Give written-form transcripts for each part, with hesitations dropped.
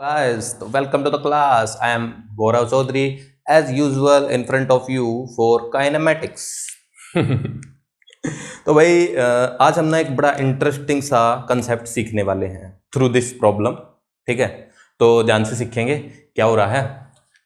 Guys, welcome to the class. I am Gaurav Chaudhary, as usual, in front of you for kinematics. तो भाई आज हम ना एक बड़ा इंटरेस्टिंग सा कंसेप्ट सीखने वाले हैं थ्रू दिस प्रॉब्लम। ठीक है, तो ध्यान से सीखेंगे क्या हो रहा है।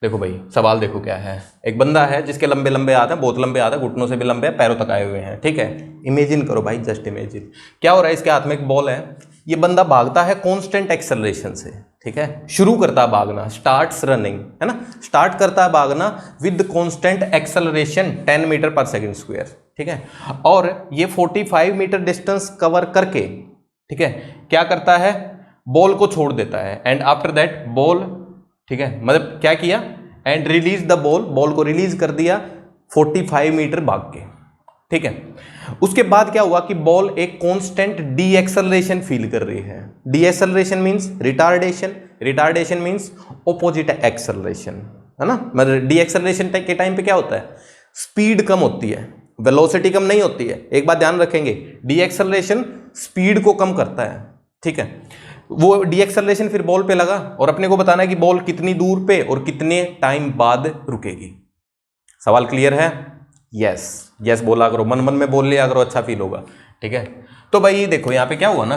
देखो भाई, सवाल देखो क्या है। एक बंदा है जिसके लंबे लंबे हाथ हैं, बहुत लंबे हाथ हैं, घुटनों से भी लंबे हैं, पैरों तक आए हुए हैं। ठीक है, इमेजिन करो भाई, जस्ट इमेजिन क्या हो रहा है। इसके हाथ में एक बॉल है, ये बंदा भागता है कांस्टेंट एक्सेलरेशन से। ठीक है, शुरू करता है भागना, स्टार्ट्स रनिंग, है ना, स्टार्ट करता है भागना विद कांस्टेंट एक्सेलरेशन 10 मीटर पर सेकंड स्क्वायर। ठीक है, और ये 45 मीटर डिस्टेंस कवर करके, ठीक है, क्या करता है, बॉल को छोड़ देता है। एंड आफ्टर दैट बॉल, ठीक है, मतलब क्या किया, and release the ball, ball को रिलीज कर दिया 45 मीटर भाग के। ठीक है, उसके बाद क्या हुआ कि बॉल एक कांस्टेंट डी एक्सेलरेशन फील कर रही है। D acceleration means retardation, retardation means opposite acceleration, है ना। मतलब डी एक्सेलरेशन के टाइम पे क्या होता है, स्पीड कम होती है, वेलोसिटी कम नहीं होती है। एक बात ध्यान रखेंगे, डी एक्सेलरेशन स्पीड को कम करता है। ठीक है, वो डी एक्सेलरेशन फिर बॉल पे लगा और अपने को बताना है कि बॉल कितनी दूर पे और कितने टाइम बाद रुकेगी। सवाल क्लियर है? यस यस बोला करो, मन मन में बोल लिया करो, अच्छा फील होगा। ठीक है, तो भाई देखो यहाँ पे क्या हुआ ना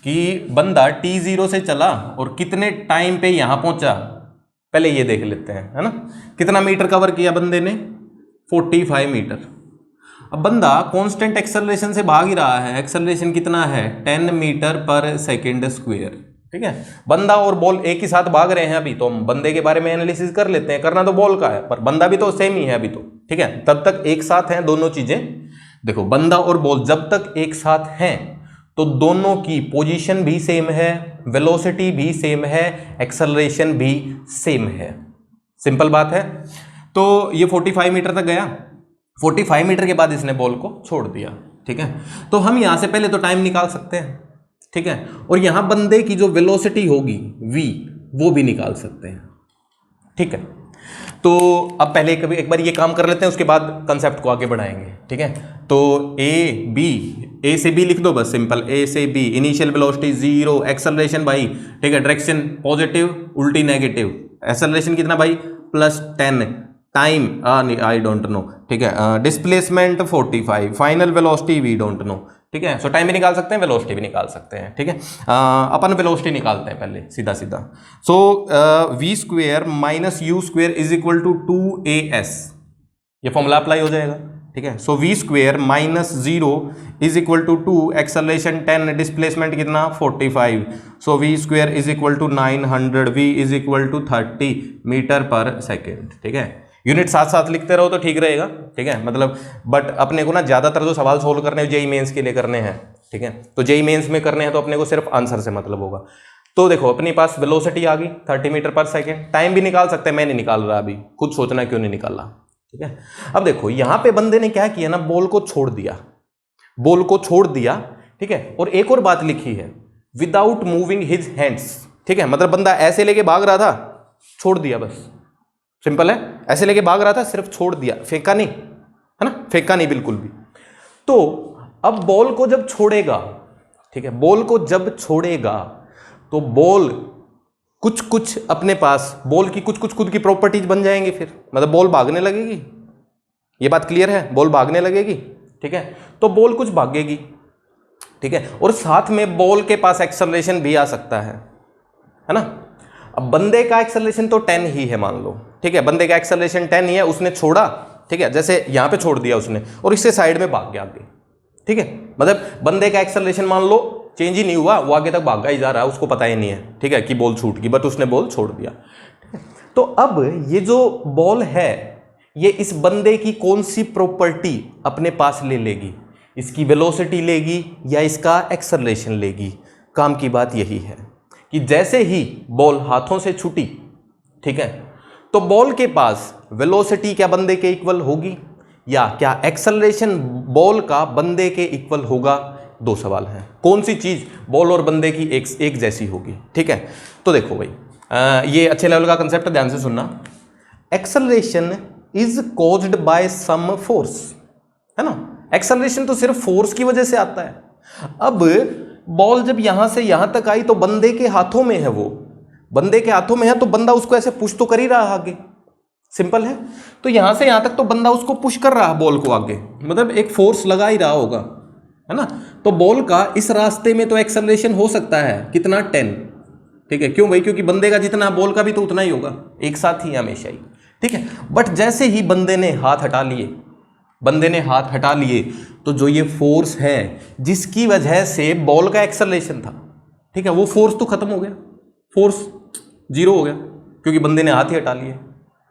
कि बंदा t0 से चला और कितने टाइम पे यहां पहुंचा, पहले ये देख लेते हैं, है ना। कितना मीटर कवर किया बंदे ने, 45 मीटर। अब बंदा कांस्टेंट एक्सेलरेशन से भाग ही रहा है, एक्सेलरेशन कितना है, 10 मीटर पर सेकेंड स्क्वायर। ठीक है, बंदा और बॉल एक ही साथ भाग रहे हैं अभी, तो हम बंदे के बारे में एनालिसिस कर लेते हैं। करना तो बॉल का है, पर बंदा भी तो सेम ही है अभी तो। ठीक है, तब तक एक साथ हैं दोनों चीजें। देखो, बंदा और बॉल जब तक एक साथ हैं तो दोनों की पोजीशन भी सेम है, वेलोसिटी भी सेम है, एक्सेलरेशन भी सेम है। सिंपल बात है। तो ये 45 मीटर तक गया, 45 मीटर के बाद इसने बॉल को छोड़ दिया। ठीक है, तो हम यहां से पहले तो टाइम निकाल सकते हैं। ठीक है, और यहां बंदे की जो वेलोसिटी होगी v, वो भी निकाल सकते हैं। ठीक है, तो अब पहले कभी एक बार ये काम कर लेते हैं, उसके बाद कंसेप्ट को आगे बढ़ाएंगे। ठीक है, तो ए से बी लिख दो बस, सिंपल ए से बी। इनिशियल वेलोसिटी 0, एक्सेलरेशन भाई, ठीक है, डायरेक्शन पॉजिटिव उल्टी नेगेटिव, एक्सेलरेशन कितना भाई, +10, टाइम आई डोंट नो। ठीक है, displacement 45, final velocity we don't know. ठीक है, सो टाइम भी निकाल सकते हैं, वेलोसिटी भी निकाल सकते हैं। ठीक है, अपन वेलोसिटी निकालते हैं पहले सीधा सीधा। So v square minus u square is equal to 2as, ये फॉर्मूला अप्लाई हो जाएगा। ठीक है, so v square minus 0 is equal to 2, acceleration 10, displacement कितना 45, so v square is equal to 900, v is equal to 30 metre per second. ठीक है, unit साथ साथ लिखते रहो तो ठीक रहेगा। ठीक है, मतलब बट अपने को ना ज्यादातर जो सवाल सोल्व करने जेई मेंस के लिए करने हैं, ठीक है, तो जेई मेंस में करने हैं तो अपने को सिर्फ आंसर से मतलब होगा। तो देखो, अपने पास वेलोसिटी आ गई 30 मीटर पर सेकेंड, टाइम भी निकाल सकते हैं, मैं नहीं निकाल रहा अभी, खुद सोचना क्यों नहीं निकाला। ठीक है, अब देखो यहां पे बंदे ने क्या किया ना, बॉल को छोड़ दिया, बॉल को छोड़ दिया। ठीक है, और एक और बात लिखी है, विदाउट मूविंग हिज हैंड्स। ठीक है, मतलब बंदा ऐसे लेके भाग रहा था, छोड़ दिया, बस सिंपल है, ऐसे लेके भाग रहा था, सिर्फ छोड़ दिया, फेंका नहीं, है ना, फेंका नहीं बिल्कुल भी। तो अब बॉल को जब छोड़ेगा, ठीक है, बॉल को जब छोड़ेगा तो बॉल कुछ कुछ अपने पास, बॉल की कुछ कुछ खुद की प्रॉपर्टीज बन जाएंगी, फिर मतलब बॉल भागने लगेगी। ये बात क्लियर है, बॉल भागने लगेगी। ठीक है, तो बॉल कुछ भागेगी। ठीक है, और साथ में बॉल के पास एक्सेलरेशन भी आ सकता है ना। अब बंदे का एक्सेलरेशन तो 10 ही है मान लो। ठीक है, बंदे का एक्सेलरेशन 10 ही है, उसने छोड़ा, ठीक है, जैसे यहां पे छोड़ दिया उसने और इससे साइड में भाग गया आगे। ठीक है, मतलब बंदे का एक्सेलरेशन मान लो चेंज ही नहीं हुआ, वो आगे तक भागा ही जा रहा है, उसको पता ही नहीं है, ठीक है, कि बॉल छूट गई, बट उसने बॉल छोड़ दिया। तो अब ये जो बॉल है, ये इस बंदे की कौन सी प्रॉपर्टी अपने पास ले लेगी, इसकी वेलोसिटी लेगी या इसका एक्सेलरेशन लेगी। काम की बात यही है कि जैसे ही बॉल हाथों से छूटी, ठीक है, तो बॉल के पास वेलोसिटी क्या बंदे के इक्वल होगी या क्या एक्सेलरेशन बॉल का बंदे के इक्वल होगा। दो सवाल हैं, कौन सी चीज बॉल और बंदे की एक जैसी होगी। ठीक है, तो देखो भाई, ये अच्छे लेवल का कंसेप्ट, ध्यान से सुनना। Acceleration is caused by some force, है ना। एक्सेलरेशन तो सिर्फ फोर्स की वजह से आता है। अब बॉल जब यहां से यहां तक आई तो बंदे के हाथों में है वो, बंदे के हाथों में है तो बंदा उसको ऐसे पुश तो कर ही रहा है आगे, सिंपल है। तो यहां से यहां तक तो बंदा उसको पुश कर रहा है बॉल को आगे, मतलब एक फोर्स लगा ही रहा होगा, है ना। तो बॉल का इस रास्ते में तो एक्सेलरेशन हो सकता है कितना, 10, ठीक है। क्यों भाई, क्योंकि बंदे का जितना बॉल का भी तो उतना ही होगा, एक साथ ही हमेशा ही, ठीक है। बट जैसे ही बंदे ने हाथ हटा लिए, तो जो ये फोर्स है जिसकी वजह से बॉल का एक्सेलरेशन था, ठीक है, वो फोर्स तो खत्म हो गया, फोर्स जीरो हो गया, क्योंकि बंदे ने हाथ ही हटा लिए,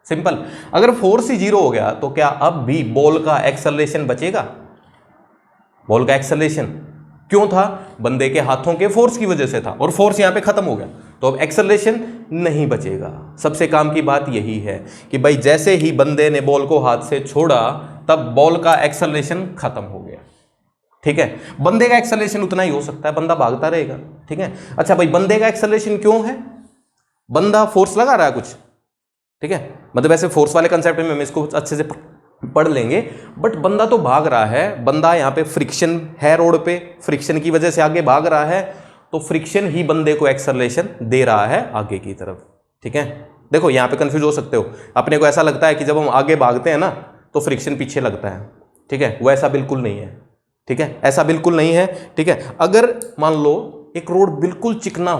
सिंपल। अगर फोर्स ही जीरो हो गया तो क्या अब भी बॉल का एक्सेलरेशन बचेगा? बॉल का एक्सेलरेशन क्यों था? बंदे के हाथों के फोर्स की वजह से था, और फोर्स यहां पे खत्म हो गया, तो अब एक्सेलरेशन नहीं बचेगा। सबसे काम की बात यही है कि भाई जैसे ही बंदे ने बॉल को हाथ से छोड़ा तब बॉल का एक्सेलरेशन खत्म हो गया, ठीक है। बंदे का एक्सेलरेशन उतना ही हो सकता है, बंदा भागता रहेगा, ठीक है। अच्छा भाई, बंदे का एक्सेलरेशन क्यों है? बंदा फोर्स लगा रहा है कुछ, ठीक है, मतलब ऐसे फोर्स वाले कंसेप्ट में हम इसको अच्छे से पढ़ लेंगे, बट बंदा तो भाग रहा है, बंदा यहाँ पे फ्रिक्शन है रोड पे, फ्रिक्शन की वजह से आगे भाग रहा है, तो फ्रिक्शन ही बंदे को एक्सेलरेशन दे रहा है आगे की तरफ, ठीक है। देखो यहाँ पे कंफ्यूज हो सकते हो, अपने को ऐसा लगता है कि जब हम आगे भागते हैं ना तो फ्रिक्शन पीछे लगता है, ठीक है, वो ऐसा बिल्कुल नहीं है, ठीक है, ऐसा बिल्कुल नहीं है, ठीक है। अगर मान लो एक रोड बिल्कुल चिकना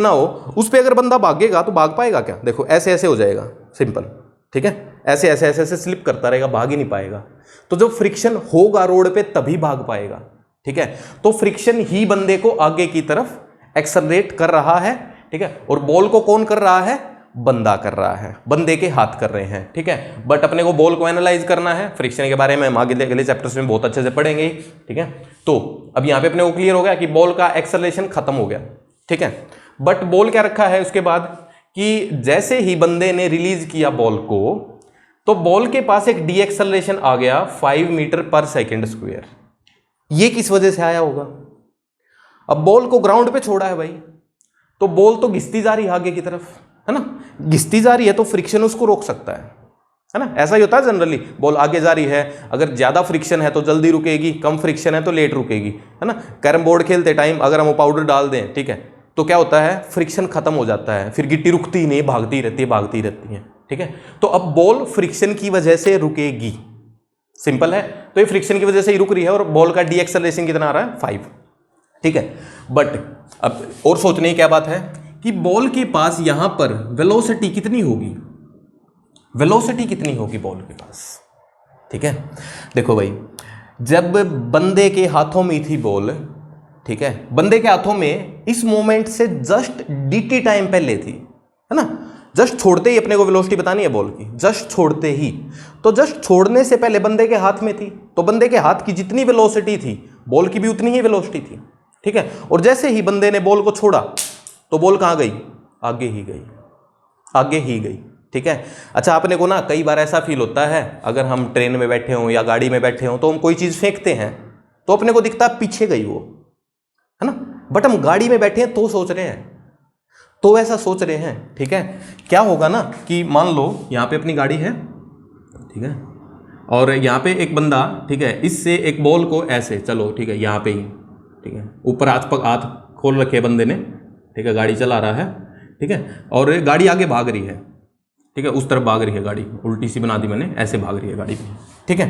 हो, उस पर अगर बंदा भागेगा तो भाग पाएगा क्या? देखो ऐसे ऐसे हो जाएगा, सिंपल, ठीक है, ऐसे ऐसे ऐसे ऐसे स्लिप करता रहेगा, भाग ही नहीं पाएगा। तो जब फ्रिक्शन होगा रोड पे तभी भाग पाएगा, ठीक है। तो फ्रिक्शन ही बंदे को आगे की तरफ एक्सेलरेट कर रहा है, ठीक है, और बॉल को कौन कर रहा है? बंदा कर रहा है, बंदे के हाथ कर रहे हैं, ठीक है। बट अपने को बॉल को एनालाइज करना है, फ्रिक्शन के बारे में हम आगे अगले चैप्टर्स में बहुत अच्छे से पढ़ेंगे, ठीक है। तो अब यहां पे अपने को क्लियर हो गया कि बॉल का एक्सेलरेशन खत्म हो गया, ठीक है। बट बॉल क्या रखा है उसके बाद कि जैसे ही बंदे ने रिलीज किया बॉल को, तो बॉल के पास एक डी एक्सेलरेशन आ गया 5 मीटर पर सेकेंड स्क्वायर। ये किस वजह से आया होगा? अब बॉल को ग्राउंड पे छोड़ा है भाई, तो बॉल तो घिसती जा रही है आगे की तरफ, है ना, घिसती जा रही है, तो फ्रिक्शन उसको रोक सकता है ना। ऐसा ही होता है जनरली, बॉल आगे जा रही है, अगर ज्यादा फ्रिक्शन है तो जल्दी रुकेगी, कम फ्रिक्शन है तो लेट रुकेगी, है ना। कैरम बोर्ड खेलते टाइम अगर हम पाउडर डाल दें, ठीक है, तो क्या होता है, फ्रिक्शन खत्म हो जाता है, फिर गिट्टी रुकती ही नहीं, भागती रहती है, ठीक है। तो अब बॉल फ्रिक्शन की वजह से रुकेगी, सिंपल है। तो ये फ्रिक्शन की वजह से ही रुक रही है, और बॉल का डी एक्सेलरेशन कितना आ रहा है? 5, ठीक है। बट अब और सोचने की क्या बात है कि बॉल के पास यहां पर वेलोसिटी कितनी होगी, बॉल के पास, ठीक है। देखो भाई, जब बंदे के हाथों में थी बॉल, ठीक है, बंदे के हाथों में इस मोमेंट से जस्ट dt टाइम पहले थी, है ना, जस्ट छोड़ते ही अपने को वेलोसिटी बतानी है बॉल की, जस्ट छोड़ते ही, तो जस्ट छोड़ने से पहले बंदे के हाथ में थी, तो बंदे के हाथ की जितनी वेलोसिटी थी बॉल की भी उतनी ही वेलोसिटी थी, ठीक है। और जैसे ही बंदे ने बॉल को छोड़ा तो बॉल कहां गई? आगे ही गई, ठीक है। अच्छा, आपने को ना कई बार ऐसा फील होता है, अगर हम ट्रेन में बैठे हों या गाड़ी में बैठे हों तो हम कोई चीज फेंकते हैं तो अपने को दिखता पीछे गई वो, है ना, बट हम गाड़ी में बैठे हैं तो सोच रहे हैं, तो ऐसा सोच रहे हैं, ठीक है। क्या होगा ना कि मान लो यहाँ पे अपनी गाड़ी है, ठीक है, और यहाँ पे एक बंदा, ठीक है, इससे एक बॉल को ऐसे, चलो ठीक है, यहाँ पे ही, ठीक है, ऊपर हाथ खोल रखे बंदे ने, ठीक है, गाड़ी चला रहा है, ठीक है, और गाड़ी आगे भाग रही है, ठीक है, उस तरफ भाग रही है गाड़ी, उल्टी सी बना दी मैंने, ऐसे भाग रही है गाड़ी भी, ठीक है।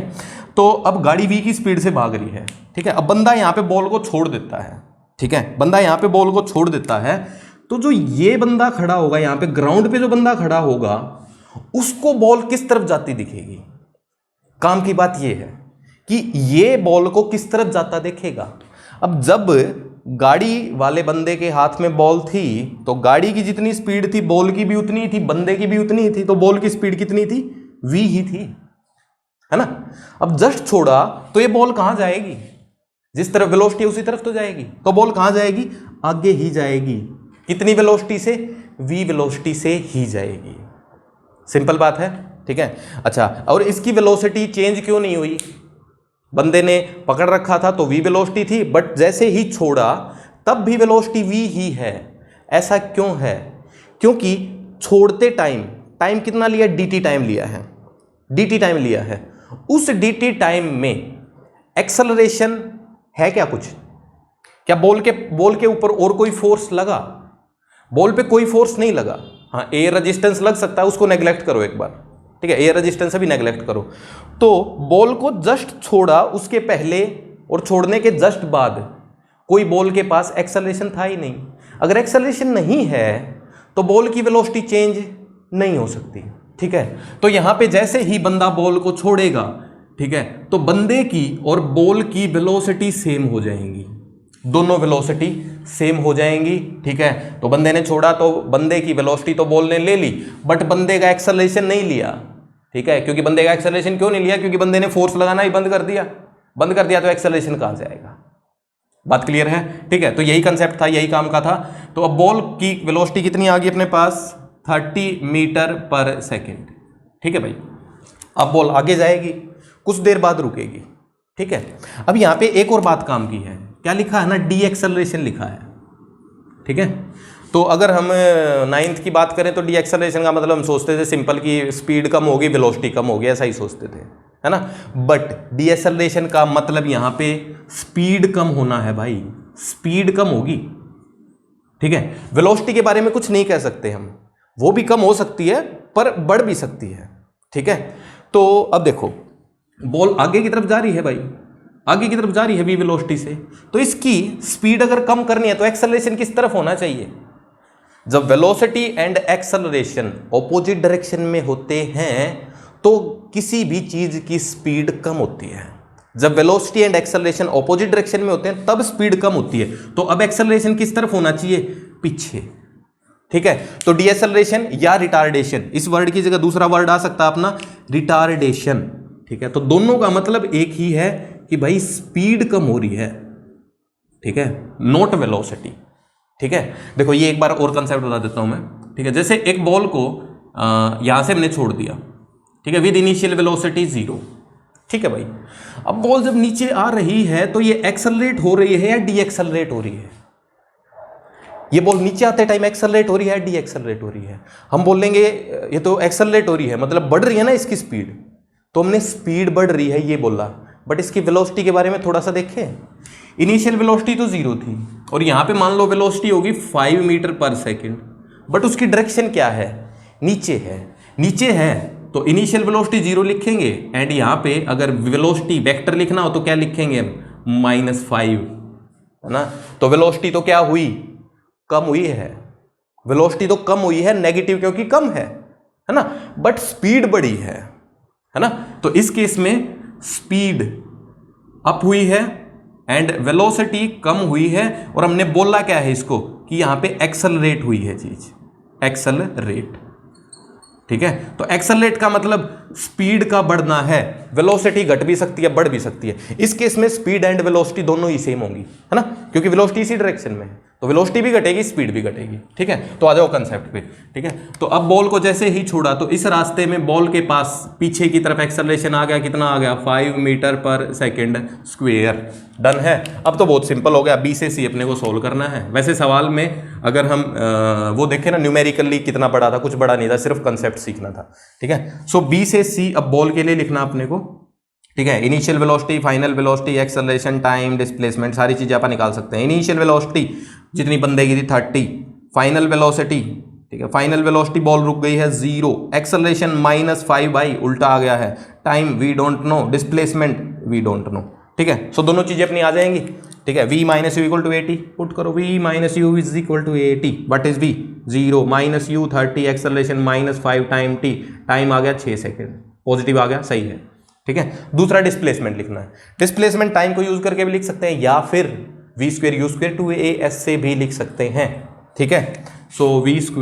तो अब गाड़ी v की स्पीड से भाग रही है, ठीक है। अब बंदा यहाँ पे बॉल को छोड़ देता है, ठीक है, बंदा यहाँ पे बॉल को छोड़ देता है, तो जो ये बंदा खड़ा होगा यहाँ पे ग्राउंड पे, जो बंदा खड़ा होगा उसको बॉल किस तरफ जाती दिखेगी? काम की बात ये है कि ये बॉल को किस तरफ जाता देखेगा। अब जब गाड़ी वाले बंदे के हाथ में बॉल थी तो गाड़ी की जितनी स्पीड थी बॉल की भी उतनी ही थी, बंदे की भी उतनी ही थी, तो बॉल की स्पीड कितनी थी? v ही थी, है ना। अब जस्ट छोड़ा तो ये बॉल कहां जाएगी? जिस तरफ वेलोसिटी उसी तरफ तो जाएगी, तो बॉल कहां जाएगी? आगे ही जाएगी। कितनी वेलोसिटी से? v वेलोसिटी से ही जाएगी, सिंपल बात है, ठीक है। अच्छा, और इसकी वेलोसिटी चेंज क्यों नहीं हुई? बंदे ने पकड़ रखा था तो v वेलोसिटी थी, बट जैसे ही छोड़ा तब भी वेलोसिटी v ही है। ऐसा क्यों है? क्योंकि छोड़ते टाइम कितना लिया? dt टाइम लिया है, dt टाइम लिया है। उस dt टाइम में एक्सेलरेशन है क्या कुछ? क्या बॉल के ऊपर और कोई फोर्स लगा? बॉल पे कोई फोर्स नहीं लगा, हाँ एयर रेजिस्टेंस लग सकता है, उसको नेग्लेक्ट करो एक बार, ठीक है, एयर रेजिस्टेंस से भी नेग्लेक्ट करो। तो बॉल को जस्ट छोड़ा, उसके पहले और छोड़ने के जस्ट बाद कोई बॉल के पास एक्सेलरेशन था ही नहीं। अगर एक्सेलरेशन नहीं है तो बॉल की वेलोसिटी चेंज नहीं हो सकती, ठीक है। तो यहां पे जैसे ही बंदा बॉल को छोड़ेगा, ठीक है, तो बंदे की और बॉल की वेलोसिटी सेम हो जाएंगी, दोनों वेलोसिटी सेम हो जाएंगी, ठीक है। तो बंदे ने छोड़ा तो बंदे की वेलोसिटी तो बॉल ने ले ली, बट बंदे का एक्सेलरेशन नहीं लिया, ठीक है। क्योंकि बंदे का एक्सेलरेशन क्यों नहीं लिया? क्योंकि बंदे ने फोर्स लगाना ही बंद कर दिया, तो एक्सेलरेशन कहां से आएगा? बात क्लियर है, ठीक है। तो यही कंसेप्ट था, यही काम का था। तो अब बॉल की वेलोसिटी कितनी आ गई अपने पास? 30 मीटर पर सेकेंड, ठीक है भाई। अब बॉल आगे जाएगी, कुछ देर बाद रुकेगी, ठीक है। अब यहां पे एक और बात काम की है, क्या लिखा है ना, डी एक्सेलरेशन लिखा है, ठीक है। तो अगर हम 9th की बात करें तो डी एक्सेलरेशन का मतलब हम सोचते थे सिंपल की स्पीड कम होगी, वेलोसिटी कम होगी, ऐसा ही सोचते थे, है ना। बट डी एक्सेलरेशन का मतलब यहां पे स्पीड कम होना है भाई, स्पीड कम होगी, ठीक है। वेलोसिटी के बारे में कुछ नहीं कह सकते हम, वो भी कम हो सकती है पर बढ़ भी सकती है, ठीक है। तो अब देखो बॉल आगे की तरफ जा रही है भाई, आगे की तरफ जा रही है वी वेलोसिटी से, तो इसकी स्पीड अगर कम करनी है तो एक्सेलरेशन किस तरफ होना चाहिए? जब velocity and acceleration opposite direction में होते हैं तो किसी भी चीज की स्पीड कम होती है। जब velocity and acceleration opposite direction में होते हैं तब स्पीड कम होती है। तो अब एक्सेलरेशन किस तरफ होना चाहिए? पीछे, ठीक है। तो डीएक्सेलरेशन या रिटार्डेशन, इस वर्ड की जगह दूसरा वर्ड आ सकता है अपना रिटार्डेशन, ठीक है। तो दोनों का मतलब एक ही है कि भाई स्पीड कम हो रही है, ठीक है, नॉट वेलोसिटी, ठीक है। देखो ये एक बार और कंसेप्ट बता देता हूं मैं, ठीक है। जैसे एक बॉल को यहां से हमने छोड़ दिया, ठीक है, विद इनिशियल वेलोसिटी 0, ठीक है भाई। अब बॉल जब नीचे आ रही है तो ये एक्सेलरेट हो रही है या डी एक्सेलरेट हो रही है? ये बॉल नीचे आते टाइम एक्सेलरेट हो रही है, डी एक्सेलरेट हो रही है? हम बोलेंगे ये तो एक्सेलरेट हो रही है, मतलब बढ़ रही है ना इसकी स्पीड, तो हमने स्पीड बढ़ रही है ये बोला, बट इसकी वेलोसिटी के बारे में थोड़ा सा देखें। इनिशियल वेलोसिटी तो 0 थी और यहां पे मान लो वेलोसिटी होगी 5 मीटर पर सेकेंड, बट उसकी डायरेक्शन क्या है? नीचे है, नीचे है तो इनिशियल वेलोसिटी 0 लिखेंगे, एंड यहां पे अगर वेलोसिटी वेक्टर लिखना हो तो क्या लिखेंगे? -5, है ना। तो वेलोसिटी तो क्या हुई? कम हुई है, वेलोसिटी तो कम हुई है, नेगेटिव क्योंकि कम है ना, बट स्पीड बढ़ी है ना। तो इस केस में स्पीड अप हुई है एंड वेलोसिटी कम हुई है, और हमने बोला क्या है इसको कि यहां पे एक्सेलरेट हुई है चीज, एक्सेलरेट, ठीक है। तो एक्सेलरेट का मतलब स्पीड का बढ़ना है, वेलोसिटी घट भी सकती है, बढ़ भी सकती है। इस केस में स्पीड एंड वेलोसिटी दोनों ही सेम होंगी, है ना, क्योंकि वेलोसिटी इसी डायरेक्शन में है, तो वेलोसिटी भी घटेगी, स्पीड भी घटेगी, ठीक है। तो आ जाओ कंसेप्ट पे, ठीक है। तो अब बॉल को जैसे ही छोड़ा तो इस रास्ते में बॉल के पास पीछे की तरफ एक्सेलरेशन आ गया, कितना आ गया? 5 metre per second square, done है। अब तो बहुत सिंपल हो गया, बी से सी अपने को सोल्व करना है। वैसे सवाल में अगर हम वो देखें ना न्यूमेरिकली कितना बड़ा था, कुछ बड़ा नहीं था, सिर्फ कंसेप्ट सीखना था, ठीक है। सो बी से सी अब बॉल के लिए लिखना अपने को, ठीक है। Initial velocity, final velocity, acceleration, time, displacement, सारी चीजें अपन निकाल सकते हैं। इनिशियल वेलोसिटी जितनी बंदे की थी 30, फाइनल वेलोसिटी, ठीक है, फाइनल वेलोसिटी बॉल रुक गई है 0, एक्सेलरेशन -5 भाई उल्टा आ गया है, time we don't know, displacement we don't know, ठीक है। सो दोनों चीजें अपनी आ जाएंगी, ठीक है। v - u = 80 पुट करो, v - u = 80, what is v? 0 - u 30, acceleration -5 time t, time आ गया 6 सेकेंड, पॉजिटिव आ गया, सही है, ठीक है। दूसरा डिस्प्लेसमेंट लिखना है, डिस्प्लेसमेंट टाइम को यूज करके भी लिख सकते हैं या फिर v² u² 2as से भी लिख सकते हैं, ठीक है। सो v² - u² =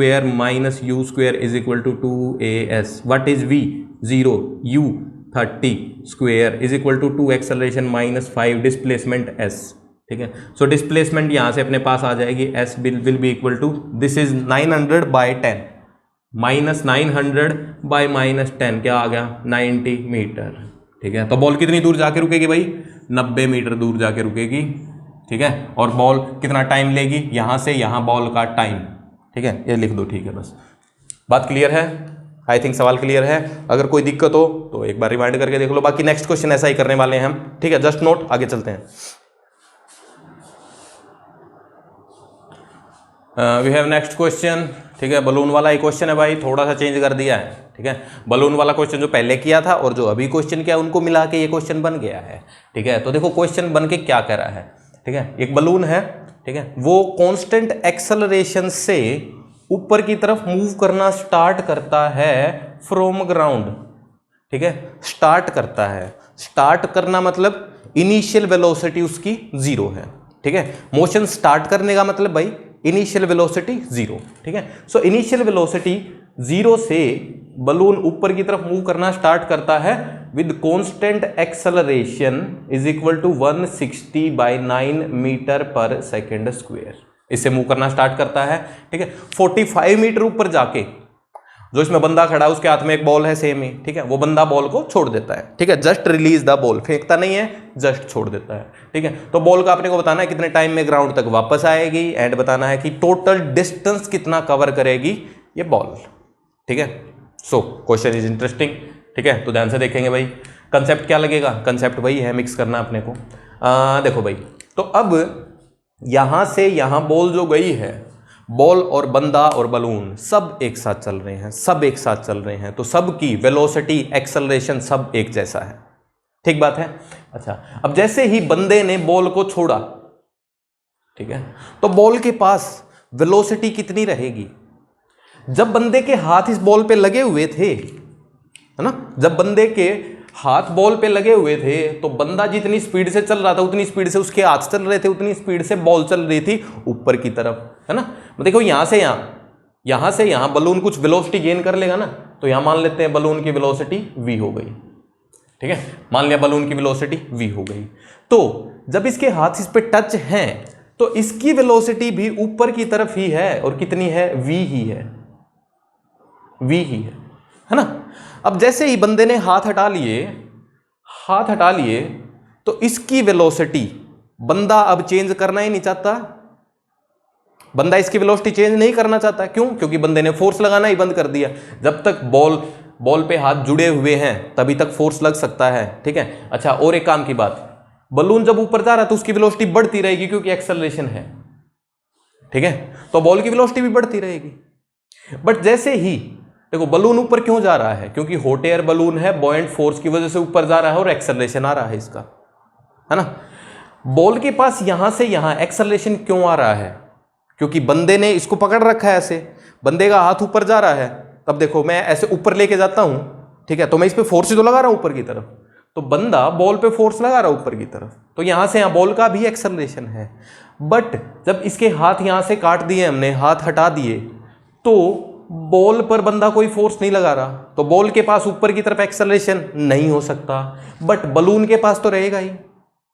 2as, what is v? 0, u 30 square = 2, acceleration -5, displacement s, ठीक है। सो डिस्प्लेसमेंट यहां से अपने पास आ जाएगी, s will be equal to, this is 900/10, -900 by -10 क्या आ गया? 90 मीटर, ठीक है। तो बॉल कितनी दूर जाके रुकेगी भाई? 90 मीटर दूर जाके रुकेगी, ठीक है। और बॉल कितना टाइम लेगी? यहां से यहां बॉल का टाइम, ठीक है, ये लिख दो, ठीक है। बस बात क्लियर है? आई थिंक सवाल क्लियर है। अगर कोई दिक्कत हो तो एक बार रिमाइंड करके देख लो, बाकी नेक्स्ट क्वेश्चन ऐसा ही करने वाले हैं हम, ठीक है। जस्ट नोट, आगे चलते हैं। We have next question. ठीक है, बलून वाला ही क्वेश्चन है भाई, थोड़ा सा चेंज कर दिया है। ठीक है, बलून वाला क्वेश्चन जो पहले किया था और जो अभी क्वेश्चन किया उनको मिला के ये क्वेश्चन बन गया है। ठीक है, तो देखो क्वेश्चन बन के क्या कह रहा है। ठीक है, एक बलून है, ठीक है, वो कांस्टेंट एक्सेलरेशन से ऊपर की तरफ मूव करना स्टार्ट करता है फ्रॉम ग्राउंड। ठीक है, स्टार्ट करता है, स्टार्ट करना मतलब इनिशियल वेलोसिटी उसकी 0 है। ठीक है, मोशन स्टार्ट करने का मतलब भाई इनिशियल वेलोसिटी 0। ठीक है, सो इनिशियल वेलोसिटी 0 से बलून ऊपर की तरफ मूव करना स्टार्ट करता है with constant acceleration is equal to 160/9 metre per second square. इससे मूव करना स्टार्ट करता है। ठीक है, 45 मीटर ऊपर जाके जो इसमें बंदा खड़ा है उसके हाथ में एक बॉल है सेम ही। ठीक है, वो बंदा बॉल को छोड़ देता है। ठीक है, जस्ट रिलीज द बॉल, फेंकता नहीं है, जस्ट छोड़ देता है। ठीक है, तो बॉल का अपने को बताना है कितने टाइम में ग्राउंड तक वापस आएगी एंड बताना है कि टोटल डिस्टेंस कितना कवर करेगी ये बॉल। ठीक है, सो क्वेश्चन इज इंटरेस्टिंग। ठीक है, तो ध्यान से देखेंगे भाई। कंसेप्ट क्या लगेगा, कंसेप्ट वही है, मिक्स करना अपने को। देखो भाई, तो अब यहां से यहां बॉल जो गई है, बॉल और बंदा और बलून सब एक साथ चल रहे हैं, सब एक साथ चल रहे हैं, तो सब की वेलोसिटी एक्सेलरेशन सब एक जैसा है। ठीक बात है। अच्छा, अब जैसे ही बंदे ने बॉल को छोड़ा, ठीक है, तो बॉल के पास वेलोसिटी कितनी रहेगी। जब बंदे के हाथ इस बॉल पे लगे हुए थे, है ना, जब बंदे के हाथ बॉल पे लगे हुए थे तो बंदा जितनी स्पीड से चल रहा था उतनी स्पीड से उसके हाथ चल रहे थे, उतनी स्पीड से बॉल चल रही थी ऊपर की तरफ, है ना। देखो यहां से यहां बलून कुछ वेलोसिटी गेन कर लेगा ना, तो यहां मान लेते हैं बलून की वेलोसिटी v हो गई। ठीक है, मान लिया बलून की वेलोसिटी v हो गई। तो जब इसके हाथ इस पे टच हैं तो इसकी वेलोसिटी भी ऊपर की तरफ ही है, और कितनी है, v ही है, v ही है ना। अब जैसे ही बंदे ने हाथ हटा लिए तो इसकी वेलोसिटी बंदा अब चेंज करना ही नहीं चाहता, बंदा इसकी वेलोसिटी चेंज नहीं करना चाहता। क्यों? क्योंकि बंदे ने फोर्स लगाना ही बंद कर दिया। जब तक बॉल पे हाथ जुड़े हुए हैं तभी तक फोर्स लग सकता है। ठीक है, अच्छा, और एक काम की बात, बलून जब ऊपर जा रहा है तो उसकी वेलोसिटी बढ़ती रहेगी क्योंकि एक्सेलरेशन है। ठीक है, तो बॉल की वेलोसिटी भी बढ़ती रहेगी। बट जैसे ही देखो बलून ऊपर क्यों जा रहा है, क्योंकि हॉट एयर बलून है, बॉयंट फोर्स की वजह से ऊपर जा रहा है और एक्सेलरेशन आ रहा है इसका, है ना। बॉल के पास यहां से यहां एक्सेलरेशन क्यों आ रहा है, क्योंकि बंदे ने इसको पकड़ रखा है ऐसे, बंदे का हाथ ऊपर जा रहा है। तब देखो मैं ऐसे ऊपर लेके जाता हूं, ठीक है, तो मैं इस पे फोर्स ही तो लगा रहा हूं ऊपर की तरफ, तो बंदा बॉल पे फोर्स लगा रहा है ऊपर की तरफ, तो यहां से यहां बॉल का भी एक्सेलरेशन है। बट जब इसके हाथ यहां से काट दिए हमने, हाथ हटा दिए, तो बॉल पर बंदा कोई फोर्स नहीं लगा रहा, तो बॉल के पास ऊपर की तरफ एक्सेलरेशन नहीं हो सकता। बट बलून के पास तो रहेगा ही।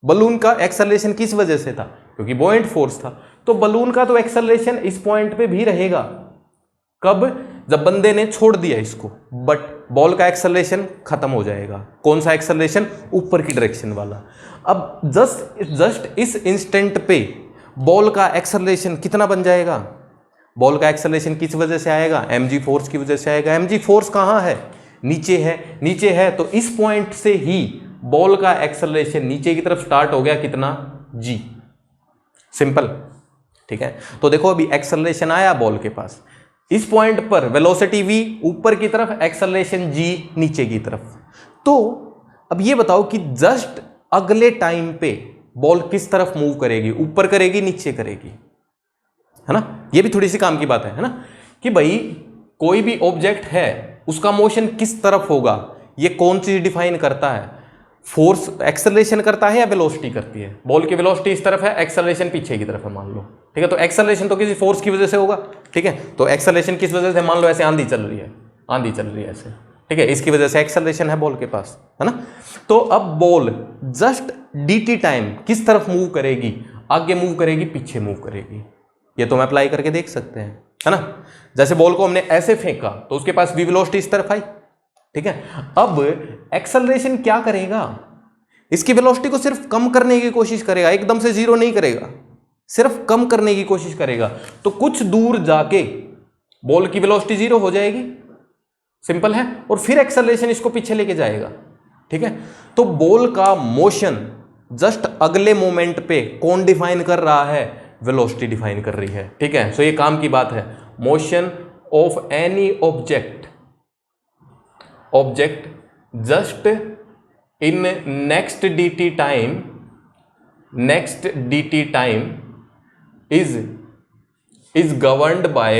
बलून का एक्सेलरेशन किस वजह से था, क्योंकि बॉयंट फोर्स था, तो बलून का तो एक्सेलरेशन इस पॉइंट पे भी रहेगा। कब? जब बंदे ने छोड़ दिया इसको। बट बॉल का एक्सेलरेशन खत्म हो जाएगा। कौन सा एक्सेलरेशन? ऊपर की डायरेक्शन वाला। अब जस्ट इस इंस्टेंट पे बॉल का एक्सेलरेशन कितना बन जाएगा? बॉल का एक्सेलरेशन किस वजह से आएगा? mg फोर्स की वजह से आएगा। mg फोर्स कहां है? नीचे है। नीचे है तो इस पॉइंट से ही बॉल का एक्सेलरेशन नीचे की तरफ स्टार्ट हो गया, कितना? g। सिंपल। ठीक है, तो देखो अभी एक्सेलरेशन आया बॉल के पास, इस पॉइंट पर वेलोसिटी v ऊपर की तरफ, एक्सेलरेशन g नीचे की तरफ। तो अब ये बताओ कि जस्ट अगले टाइम पे बॉल किस तरफ मूव करेगी, ऊपर करेगी, नीचे करेगी, है ना। ये भी थोड़ी सी काम की बात है ना, कि भाई कोई भी ऑब्जेक्ट है उसका मोशन किस तरफ होगा, ये कौन चीज डिफाइन करता है? फोर्स एक्सेलरेशन करता है या वेलोसिटी करती है? बॉल की वेलोसिटी इस तरफ है, एक्सेलरेशन पीछे की तरफ है मान लो, ठीक है, तो एक्सेलरेशन तो किसी फोर्स की वजह से होगा। ठीक है, तो एक्सेलरेशन किस वजह से? मान लो ऐसे आंधी चल रही है, आंधी चल रही है ऐसे, ठीक है, इसकी वजह से एक्सेलरेशन है बॉल के पास, है ना। तो अब बॉल जस्ट dt टाइम किस तरफ मूव करेगी? आगे मूव करेगी, पीछे मूव करेगी। ये तो हम अप्लाई करके देख सकते हैं, है ना। जैसे बॉल को हमने ऐसे फेंका तो उसके पास v वेलोसिटी इस तरफ आई, ठीक है। अब एक्सेलरेशन क्या करेगा? इसकी वेलोसिटी को सिर्फ कम करने की कोशिश करेगा, एकदम से जीरो नहीं करेगा, सिर्फ कम करने की कोशिश करेगा। तो कुछ दूर जाके बॉल की वेलोसिटी जीरो हो जाएगी, सिंपल है, और फिर एक्सेलरेशन इसको पीछे लेके जाएगा। ठीक है, तो बॉल का मोशन जस्ट अगले मोमेंट पे कौन डिफाइन कर रहा है? वेलोसिटी डिफाइन कर रही है। ठीक है, सो ये काम की बात है। Motion of any object just in next dt time is governed by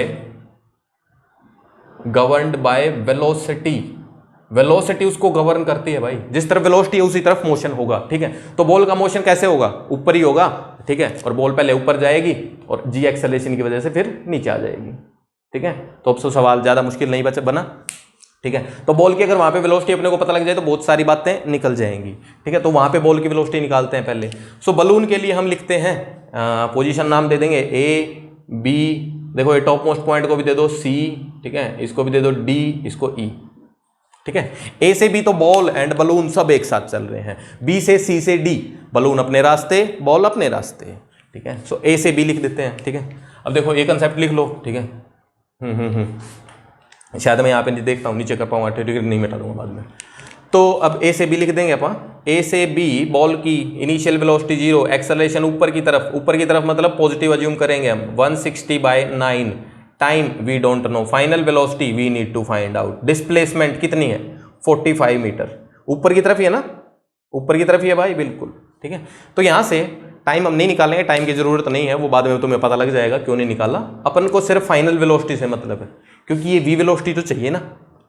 velocity उसको गवर्न करती है भाई। जिस तरफ वेलोसिटी है उसी तरफ मोशन होगा। ठीक है, तो बॉल का मोशन कैसे होगा, ऊपर ही होगा। ठीक है, और बॉल पहले ऊपर जाएगी और जी एक्सेलरेशन की वजह से फिर नीचे आ जाएगी। ठीक है, तो अब तो सवाल ज्यादा मुश्किल नहीं बना। ठीक है, तो बॉल की अगर वहां पे वेलोसिटी अपने को पता लग जाए तो बहुत सारी बातें निकल जाएंगी। ठीक है, तो वहां पे बॉल की वेलोसिटी निकालते हैं पहले। सो बलून के लिए हम लिखते हैं पोजीशन नाम दे देंगे ए बी, देखो ये टॉप मोस्ट पॉइंट को भी दे दो सी, ठीक है, इसको भी दे दो डी, इसको ई। ठीक है, ए से बी तो बॉल एंड बलून सब एक साथ चल रहे हैं, बी से सी से डी बलून अपने रास्ते बॉल अपने रास्ते। ठीक है, सो ए से बी लिख देते हैं। ठीक है, अब देखो ये कंसेप्ट लिख लो। ठीक है, शायद मैं यहाँ पे देखता हूँ नीचे कर पाऊंगा, नहीं मिटा दूंगा बाद में। तो अब ए से बी लिख देंगे अपन। ए से बी बॉल की इनिशियल वेलोसिटी 0, एक्सेलरेशन ऊपर की तरफ मतलब पॉजिटिव अज्यूम करेंगे हम 160/9, time we don't know, final velocity we need to find out, displacement कितनी है 45 मीटर, ऊपर की तरफ ही है ना, ऊपर की तरफ ही है भाई बिल्कुल। ठीक है, तो यहाँ से टाइम हम नहीं निकालेंगे, टाइम की जरूरत नहीं है, वो बाद में तुम्हें पता लग जाएगा क्यों नहीं निकाला। अपन को सिर्फ फाइनल वेलोसिटी से मतलब है, क्योंकि ये वी वेलोसिटी तो चाहिए ना।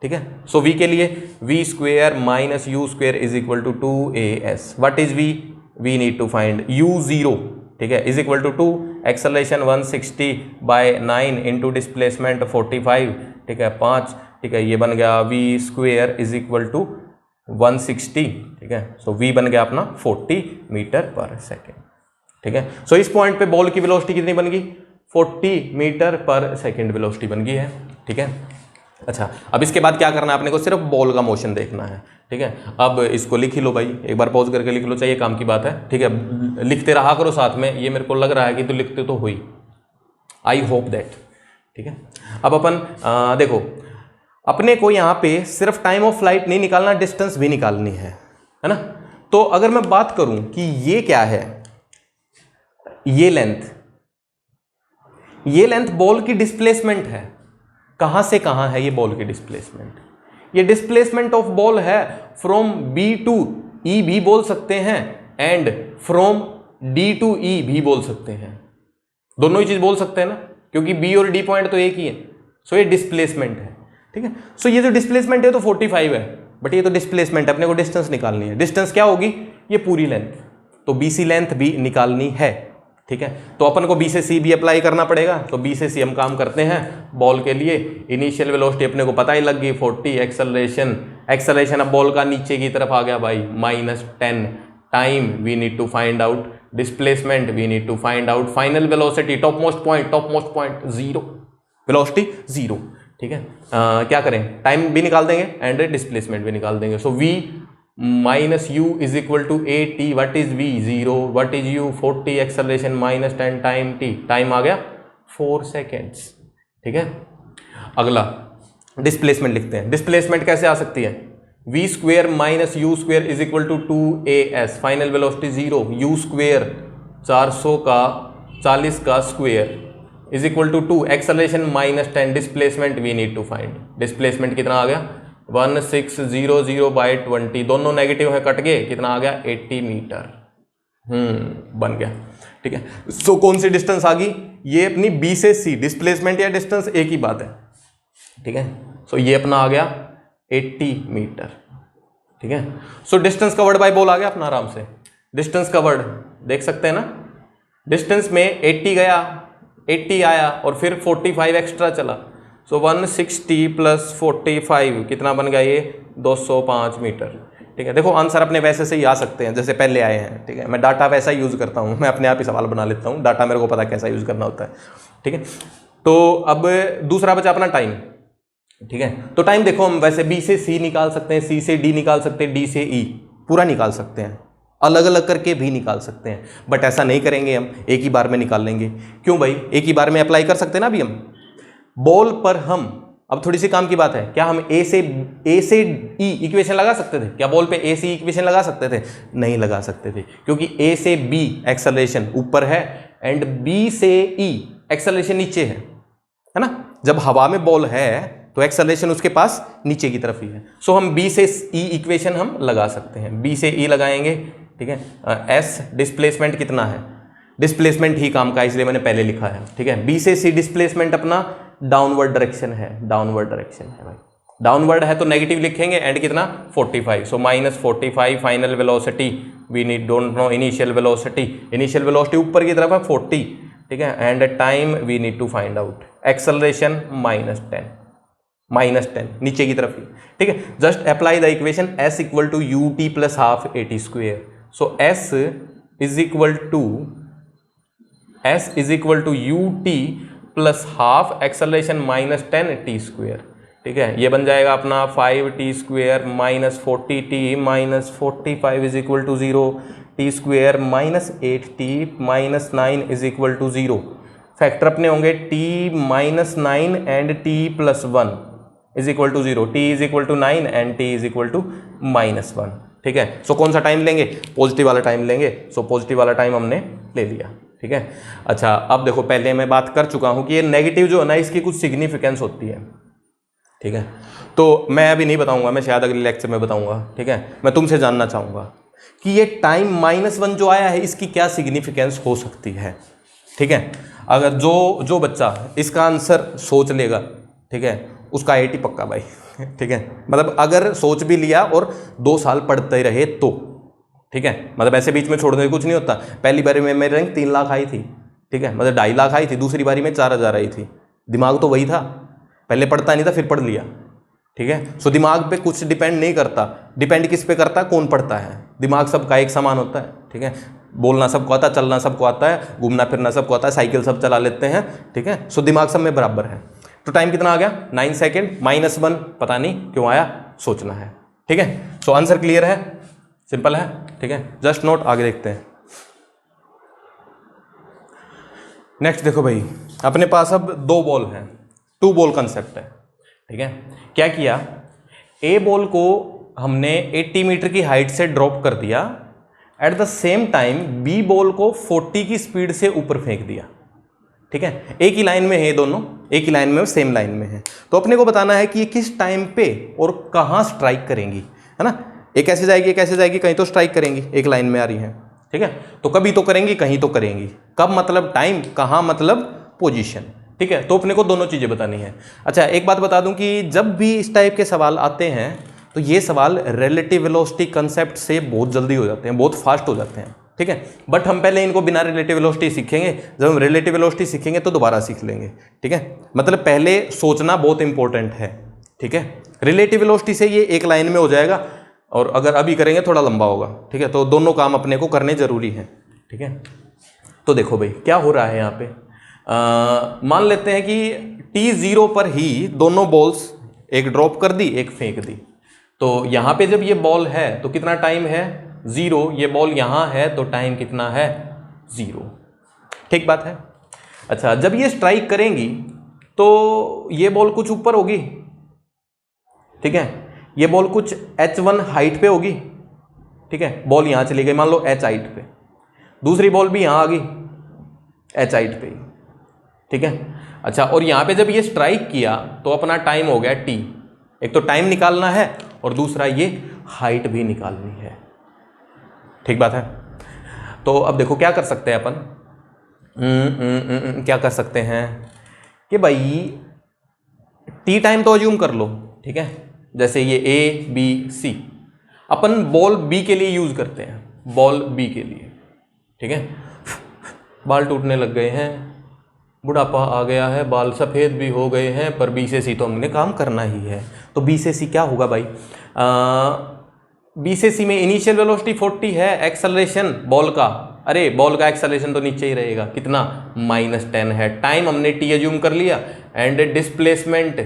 ठीक है, सो वी के लिए v square minus u square is equal to 2as। What is we need to find u0। ठीक है, is equal to 2, acceleration 160/9 into displacement 45। ठीक है, 5। ठीक है, ये बन गया v square is equal to 160। ठीक है, सो v बन गया अपना 40 मीटर पर सेकेंड। ठीक है, सो इस पॉइंट पे बॉल की वेलोसिटी कितनी बन गई, 40 मीटर पर सेकेंड वेलोसिटी बन गई है। ठीक है, अच्छा, अब इसके बाद क्या करना है अपने को, सिर्फ बॉल का मोशन देखना है। ठीक है, अब इसको लिख ही लो भाई, एक बार पॉज करके लिख लो, चाहिए काम की बात है। ठीक है, लिखते रहा करो साथ में, ये मेरे को लग रहा है कि तो लिखते तो हुई, आई होप दैट। ठीक है, अब अपन देखो, अपने को यहाँ पे सिर्फ टाइम ऑफ फ्लाइट नहीं निकालना, डिस्टेंस भी निकालनी है ना। तो अगर मैं बात करूं कि ये क्या है, ये लेंथ बॉल की डिस्प्लेसमेंट है। कहां से कहां है ये बॉल की डिस्प्लेसमेंट, ये डिस्प्लेसमेंट ऑफ बॉल है फ्रॉम बी टू ई भी बोल सकते हैं एंड फ्रॉम डी टू ई भी बोल सकते हैं, दोनों ही चीज बोल सकते हैं ना, क्योंकि बी और डी पॉइंट तो एक ही है। सो ये डिस्प्लेसमेंट है। ठीक है, सो ये जो डिस्प्लेसमेंट है तो 45 है, बट ये तो डिस्प्लेसमेंट है, अपने को डिस्टेंस निकालनी है। डिस्टेंस क्या होगी, ये पूरी लेंथ, तो बी सी लेंथ भी निकालनी है। ठीक है, तो अपन को बी से सी भी अप्लाई करना पड़ेगा, तो बी से सी हम काम करते हैं बॉल के लिए। इनिशियल वेलोसिटी अपने को पता ही लग गई 40, एक्सेलरेशन अब बॉल का नीचे की तरफ आ गया भाई -10, time we need to find out, displacement we need to find out, final velocity top most point 0, velocity 0। ठीक है, क्या करें, टाइम भी निकाल देंगे एंड डिस्प्लेसमेंट भी निकाल देंगे। So v minus u is equal to a t, what is v 0, what is u 40, acceleration -10, time t, time आ गया 4 सेकेंड्स। ठीक है, अगला डिस्प्लेसमेंट लिखते हैं। डिस्प्लेसमेंट कैसे आ सकती है, v square minus u square is equal to 2as, final velocity 0, u square 440 का square is equal to 2, acceleration -10, displacement we need to find. Displacement कितना आ गया 1600/20, दोनों नेगेटिव है कट गए, कितना आ गया 80 मीटर बन गया। ठीक है, सो कौन सी डिस्टेंस आ गई, ये अपनी बी से सी, डिस्प्लेसमेंट या डिस्टेंस एक ही बात है। ठीक है, सो ये अपना आ गया 80 मीटर। ठीक है, so distance covered by ball आ गया अपना आराम से, डिस्टेंस कवर्ड देख सकते हैं ना, डिस्टेंस में 80 गया, 80 आया और फिर 45 एक्स्ट्रा चला, सो 160 + 45 कितना बन गया ये 205 मीटर। ठीक है, देखो आंसर अपने वैसे से ही आ सकते हैं जैसे पहले आए हैं। ठीक है, मैं डाटा वैसा यूज़ करता हूँ, मैं अपने आप ही सवाल बना लेता हूँ, डाटा मेरे को पता कैसा यूज़ करना होता है। ठीक है, तो अब दूसरा बचा अपना टाइम। ठीक है, तो टाइम देखो हम वैसे बी से सी निकाल सकते हैं, सी से डी निकाल सकते हैं, डी से ई पूरा निकाल सकते हैं, अलग अलग करके भी निकाल सकते हैं, बट ऐसा नहीं करेंगे हम, एक ही बार में निकाल लेंगे। क्यों भाई, एक ही बार में अप्लाई कर सकते हैं ना अभी हम बॉल पर। हम अब थोड़ी सी काम की बात है, क्या हम ए से ई इक्वेशन लगा सकते थे, क्या बॉल पे ए से ई इक्वेशन लगा सकते थे, नहीं लगा सकते थे, क्योंकि ए से बी एक्सेलरेशन ऊपर है, एंड बी से ई एक्सेलरेशन नीचे है ना, जब हवा में बॉल है तो एक्सेलरेशन उसके पास नीचे की तरफ ही है। सो हम बी से ई इक्वेशन हम लगा सकते हैं, बी से ई लगाएंगे, ठीक है। एस डिस्प्लेसमेंट कितना है, डिस्प्लेसमेंट ही काम का, इसलिए मैंने पहले लिखा है, ठीक है। बी से सी डिस्प्लेसमेंट अपना डाउनवर्ड डायरेक्शन है, डाउनवर्ड डायरेक्शन है भाई, डाउनवर्ड है तो नेगेटिव लिखेंगे, एंड कितना 45, so -45 final velocity, we need don't know initial velocity, initial velocity ऊपर की तरफ है 40, ठीक है, and time we need to find out, acceleration -10 नीचे की तरफ ही, ठीक है। Just apply the equation s equal to u t plus half a t square, so s is equal to u t plus half acceleration -10 t square, ठीक है। ये बन जाएगा अपना 5t square -40t -45 is equal to 0, t square -8t -9 is equal to 0। Factor अपने होंगे t -9 and t + 1 is equal to 0, t is equal to 9 and t is equal to -1, ठीक है। सो कौन सा टाइम लेंगे, पॉजिटिव वाला टाइम लेंगे, so positive वाला टाइम हमने ले लिया, ठीक है। अच्छा अब देखो, पहले मैं बात कर चुका हूं कि ये नेगेटिव जो है ना, इसकी कुछ सिग्निफिकेंस होती है, ठीक है। तो मैं अभी नहीं बताऊंगा, मैं शायद अगले लेक्चर में बताऊंगा, ठीक है। मैं तुमसे जानना चाहूंगा कि ये टाइम -1 जो आया है इसकी क्या सिग्निफिकेंस हो सकती है, ठीक है। अगर जो बच्चा इसका आंसर सोच लेगा, ठीक है, उसका 80 पक्का भाई, ठीक है। मतलब अगर सोच भी लिया और 2 साल पढ़ते रहे तो, ठीक है, मतलब ऐसे बीच में छोड़ने कुछ नहीं होता। पहली बारी में मेरी रैंक 3 लाख आई थी, ठीक है, मतलब 2.5 लाख आई थी, दूसरी बारी में 4,000 आई थी, दिमाग तो वही था, पहले पढ़ता नहीं था फिर पढ़ लिया, ठीक है। सो दिमाग पे कुछ डिपेंड नहीं करता, डिपेंड किस पे करता है, कौन पढ़ता है। दिमाग सबका एक समान होता है, ठीक है, बोलना सबको आता है, चलना सबको आता है, घूमना फिरना सबको आता है, साइकिल सब चला लेते हैं, ठीक है। सो दिमाग सब में बराबर है। तो टाइम कितना आ गया 9 सेकेंड, -1 पता नहीं क्यों आया, सोचना है, ठीक है। सो आंसर क्लियर है, सिंपल है, ठीक है। जस्ट नोट, आगे देखते हैं। नेक्स्ट देखो भाई, अपने पास अब 2 बॉल हैं, 2 बॉल कंसेप्ट है, ठीक है। क्या किया, ए बॉल को हमने 80 मीटर की हाइट से ड्रॉप कर दिया, at the same time B ball को 40 की स्पीड से ऊपर फेंक दिया, ठीक है। एक ही लाइन में है दोनों, एक ही लाइन में, सेम लाइन में है। तो अपने को बताना है कि ये किस टाइम पे और कहाँ स्ट्राइक करेंगी, है ना। एक ऐसे जाएगी, एक ऐसे जाएगी, कहीं तो स्ट्राइक करेंगी, एक लाइन में आ रही है, ठीक है। तो कभी तो करेंगी, कहीं तो करेंगी, कब मतलब टाइम, कहाँ मतलब पोजीशन, ठीक है। तो अपने को दोनों चीज़ें बतानी है। अच्छा एक बात बता दूं कि जब भी इस टाइप के सवाल आते हैं तो ये सवाल रिलेटिव वेलोसिटी कंसेप्ट से बहुत जल्दी हो जाते हैं, बहुत फास्ट हो जाते हैं, ठीक है। बट हम पहले इनको बिना रिलेटिव वेलोसिटी सीखेंगे, जब हम रिलेटिव वेलोसिटी सीखेंगे तो दोबारा सीख लेंगे, ठीक है। मतलब पहले सोचना बहुत इंपॉर्टेंट है, ठीक है। रिलेटिव वेलोसिटी से ये एक लाइन में हो जाएगा, और अगर अभी करेंगे थोड़ा लंबा होगा, ठीक है। तो दोनों काम अपने को करने जरूरी है, ठीक है। तो देखो भाई क्या हो रहा है यहाँ पे, मान लेते हैं कि t0 पर ही दोनों बॉल्स, एक ड्रॉप कर दी, एक फेंक दी। तो यहाँ पे जब ये बॉल है तो कितना टाइम है 0, ये बॉल यहाँ है तो टाइम कितना है 0, ठीक बात है। अच्छा जब ये स्ट्राइक करेंगी तो ये बॉल कुछ ऊपर होगी, ठीक है, ये बॉल कुछ h1 हाइट पे होगी, ठीक है। बॉल यहाँ चली गई मान लो h हाइट पे, दूसरी बॉल भी यहाँ आ गई h हाइट पे, ठीक है। अच्छा और यहाँ पे जब ये स्ट्राइक किया तो अपना टाइम हो गया t, एक तो टाइम निकालना है और दूसरा ये हाइट भी निकालनी है, ठीक बात है। तो अब देखो क्या कर सकते हैं अपन, क्या कर सकते हैं कि भाई t टाइम तो अज्यूम कर लो, ठीक है। जैसे ये a b c, upon ball b के लिए यूज करते हैं, बॉल b के लिए, ठीक है। बाल टूटने लग गए हैं, बुढ़ापा आ गया है, बाल सफ़ेद भी हो गए हैं, पर बी से सी तो हमने काम करना ही है। तो बी से सी क्या होगा भाई, बी से सी में इनिशियल वेलोसिटी 40 है, एक्सेलरेशन बॉल का, अरे बॉल का एक्सेलरेशन तो नीचे ही रहेगा, कितना -10 है। टाइम हमने टी अज्यूम कर लिया, and displacement